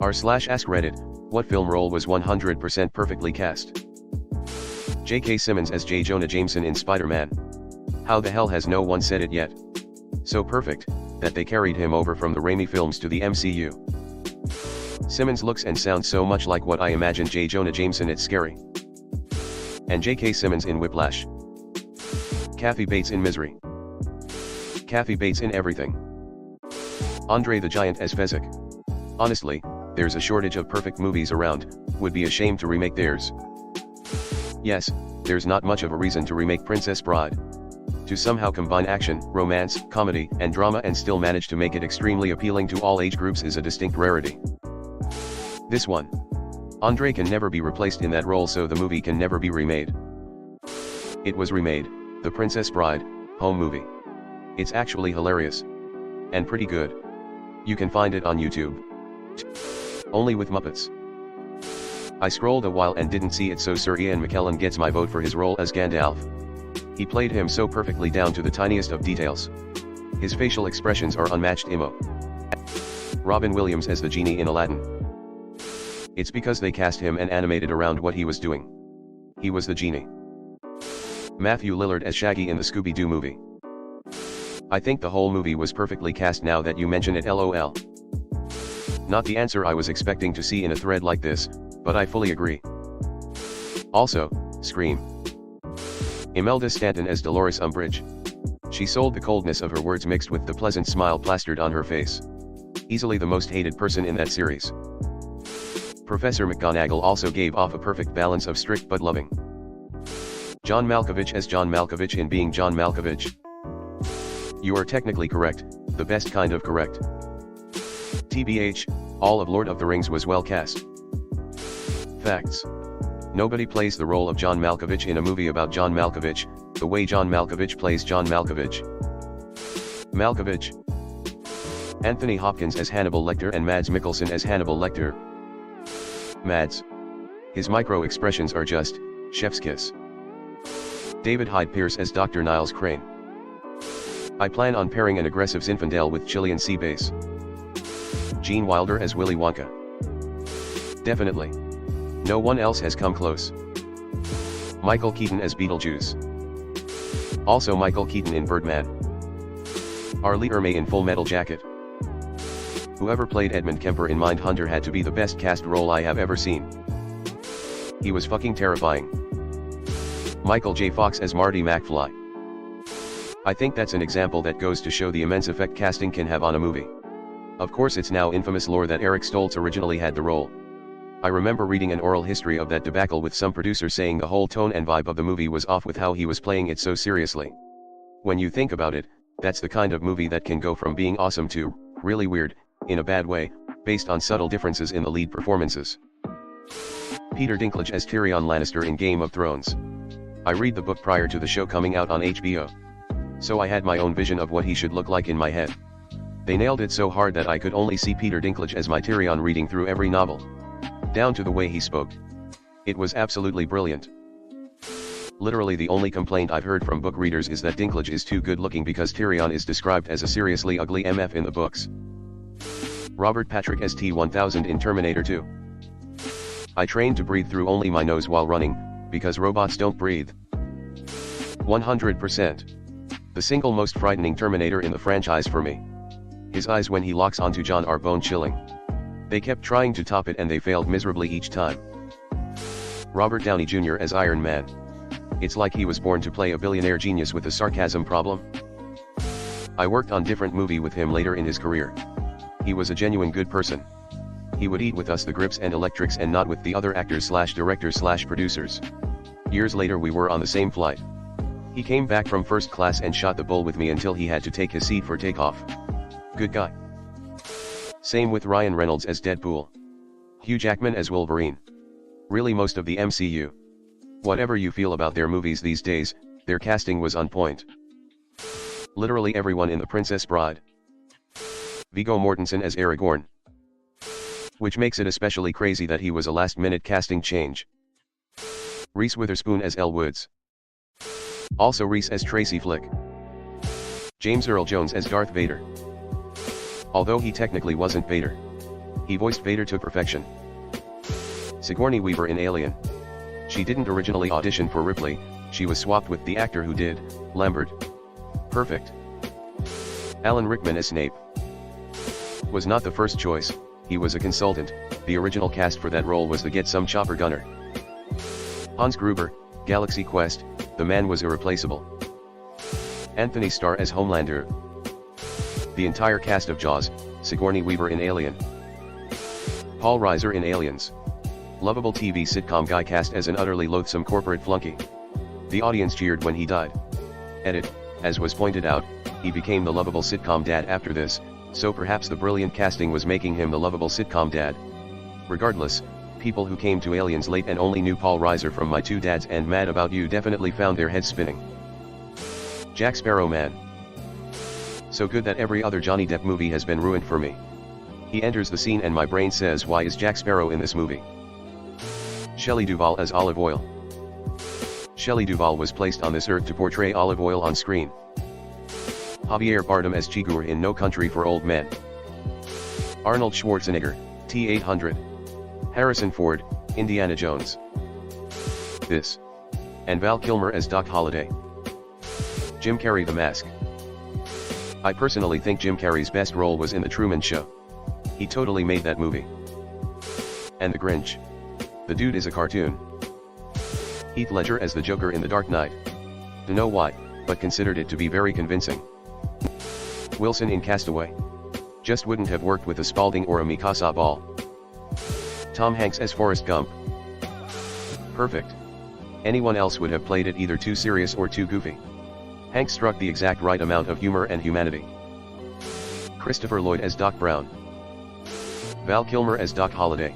r/AskReddit, what film role was 100% perfectly cast? J.K. Simmons as J. Jonah Jameson in Spider-Man. How the hell has no one said it yet? So perfect, that they carried him over from the Raimi films to the MCU. Simmons looks and sounds so much like what I imagine J. Jonah Jameson, it's scary. And J.K. Simmons in Whiplash. Kathy Bates in Misery. Kathy Bates in everything. Andre the Giant as Fezzik. Honestly, there's a shortage of perfect movies around, would be a shame to remake theirs. Yes, there's not much of a reason to remake Princess Bride. To somehow combine action, romance, comedy, and drama and still manage to make it extremely appealing to all age groups is a distinct rarity. This one. Andre can never be replaced in that role, so the movie can never be remade. It was remade, The Princess Bride, home movie. It's actually hilarious. And pretty good. You can find it on YouTube. Only with Muppets. I scrolled a while and didn't see it, so Sir Ian McKellen gets my vote for his role as Gandalf. He played him so perfectly down to the tiniest of details. His facial expressions are unmatched. Robin Williams as the genie in Aladdin. It's because they cast him and animated around what he was doing. He was the genie. Matthew Lillard as Shaggy in the Scooby-Doo movie. I think the whole movie was perfectly cast now that you mention it, lol. Not the answer I was expecting to see in a thread like this, but I fully agree. Also, Scream. Imelda Stanton as Dolores Umbridge. She sold the coldness of her words mixed with the pleasant smile plastered on her face. Easily the most hated person in that series. Professor McGonagall also gave off a perfect balance of strict but loving. John Malkovich as John Malkovich in Being John Malkovich. You are technically correct, the best kind of correct. TBH, all of Lord of the Rings was well cast. Facts. Nobody plays the role of John Malkovich in a movie about John Malkovich, the way John Malkovich plays John Malkovich. Malkovich. Anthony Hopkins as Hannibal Lecter and Mads Mikkelsen as Hannibal Lecter. Mads. His micro-expressions are just, chef's kiss. David Hyde Pierce as Dr. Niles Crane. I plan on pairing an aggressive Zinfandel with Chilean sea bass. Gene Wilder as Willy Wonka. Definitely. No one else has come close. Michael Keaton as Beetlejuice. Also Michael Keaton in Birdman. R. Lee Ermey in Full Metal Jacket. Whoever played Edmund Kemper in Mindhunter had to be the best cast role I have ever seen. He was fucking terrifying. Michael J. Fox as Marty McFly. I think that's an example that goes to show the immense effect casting can have on a movie. Of course, it's now infamous lore that Eric Stoltz originally had the role. I remember reading an oral history of that debacle with some producer saying the whole tone and vibe of the movie was off with how he was playing it so seriously. When you think about it, that's the kind of movie that can go from being awesome to really weird, in a bad way, based on subtle differences in the lead performances. Peter Dinklage as Tyrion Lannister in Game of Thrones. I read the book prior to the show coming out on HBO. So I had my own vision of what he should look like in my head. They nailed it so hard that I could only see Peter Dinklage as my Tyrion reading through every novel. Down to the way he spoke. It was absolutely brilliant. Literally the only complaint I've heard from book readers is that Dinklage is too good looking because Tyrion is described as a seriously ugly MF in the books. Robert Patrick as T-1000 in Terminator 2. I trained to breathe through only my nose while running, because robots don't breathe. 100%. The single most frightening Terminator in the franchise for me. His eyes when he locks onto John are bone-chilling. They kept trying to top it and they failed miserably each time. Robert Downey Jr. as Iron Man. It's like he was born to play a billionaire genius with a sarcasm problem. I worked on different movie with him later in his career. He was a genuine good person. He would eat with us the grips and electrics and not with the other actors/directors/producers. Years later we were on the same flight. He came back from first class and shot the bull with me until he had to take his seat for takeoff. Good guy. Same with Ryan Reynolds as Deadpool. Hugh Jackman as Wolverine. Really most of the MCU. Whatever you feel about their movies these days, their casting was on point. Literally everyone in The Princess Bride. Viggo Mortensen as Aragorn. Which makes it especially crazy that he was a last-minute casting change. Reese Witherspoon as Elle Woods. Also Reese as Tracy Flick. James Earl Jones as Darth Vader. Although he technically wasn't Vader. He voiced Vader to perfection. Sigourney Weaver in Alien. She didn't originally audition for Ripley, she was swapped with the actor who did, Lambert. Perfect. Alan Rickman as Snape. Was not the first choice, he was a consultant, the original cast for that role was the Get-Some Chopper Gunner. Hans Gruber, Galaxy Quest, the man was irreplaceable. Anthony Starr as Homelander. The entire cast of Jaws, Sigourney Weaver in Alien. Paul Reiser in Aliens. Lovable TV sitcom guy cast as an utterly loathsome corporate flunky. The audience cheered when he died. Edit, as was pointed out, he became the lovable sitcom dad after this, so perhaps the brilliant casting was making him the lovable sitcom dad. Regardless, people who came to Aliens late and only knew Paul Reiser from My Two Dads and Mad About You definitely found their heads spinning. Jack Sparrow Man. So good that every other Johnny Depp movie has been ruined for me. He enters the scene and my brain says, why is Jack Sparrow in this movie? Shelley Duvall as Olive Oil. Shelley Duvall was placed on this earth to portray olive oil on screen. Javier Bardem as Chigurh in No Country for Old Men. Arnold Schwarzenegger, T-800. Harrison Ford, Indiana Jones. This. And Val Kilmer as Doc Holliday. Jim Carrey The Mask. I personally think Jim Carrey's best role was in The Truman Show. He totally made that movie. And The Grinch. The dude is a cartoon. Heath Ledger as the Joker in The Dark Knight. Don't know why, but considered it to be very convincing. Wilson in Castaway. Just wouldn't have worked with a Spalding or a Mikasa Ball. Tom Hanks as Forrest Gump. Perfect. Anyone else would have played it either too serious or too goofy. Hanks struck the exact right amount of humor and humanity. Christopher Lloyd as Doc Brown. Val Kilmer as Doc Holliday.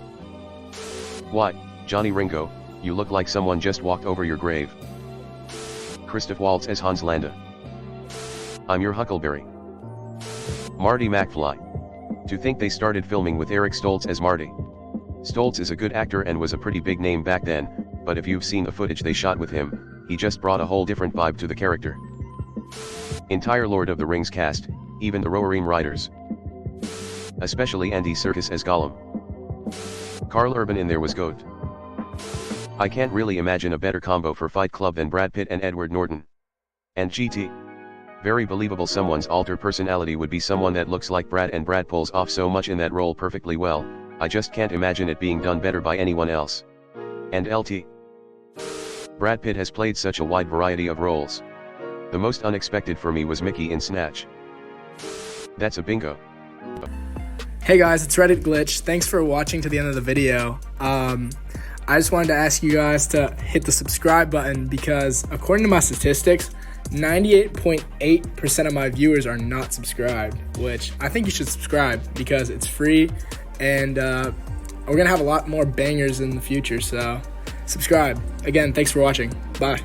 Why, Johnny Ringo, you look like someone just walked over your grave. Christoph Waltz as Hans Landa. I'm your Huckleberry. Marty McFly. To think they started filming with Eric Stoltz as Marty. Stoltz is a good actor and was a pretty big name back then, but if you've seen the footage they shot with him, he just brought a whole different vibe to the character. Entire Lord of the Rings cast, even the Rohirrim writers. Especially Andy Serkis as Gollum. Karl Urban in there was GOAT. I can't really imagine a better combo for Fight Club than Brad Pitt and Edward Norton. And GT. Very believable. Someone's alter personality would be someone that looks like Brad, and Brad pulls off so much in that role perfectly well, I just can't imagine it being done better by anyone else. And LT. Brad Pitt has played such a wide variety of roles. The most unexpected for me was Mickey in Snatch. That's a bingo. Hey guys, it's Reddit Glitch. Thanks for watching to the end of the video. I just wanted to ask you guys to hit the subscribe button because according to my statistics, 98.8% of my viewers are not subscribed, which I think you should subscribe because it's free and we're going to have a lot more bangers in the future, so subscribe. Again, thanks for watching. Bye.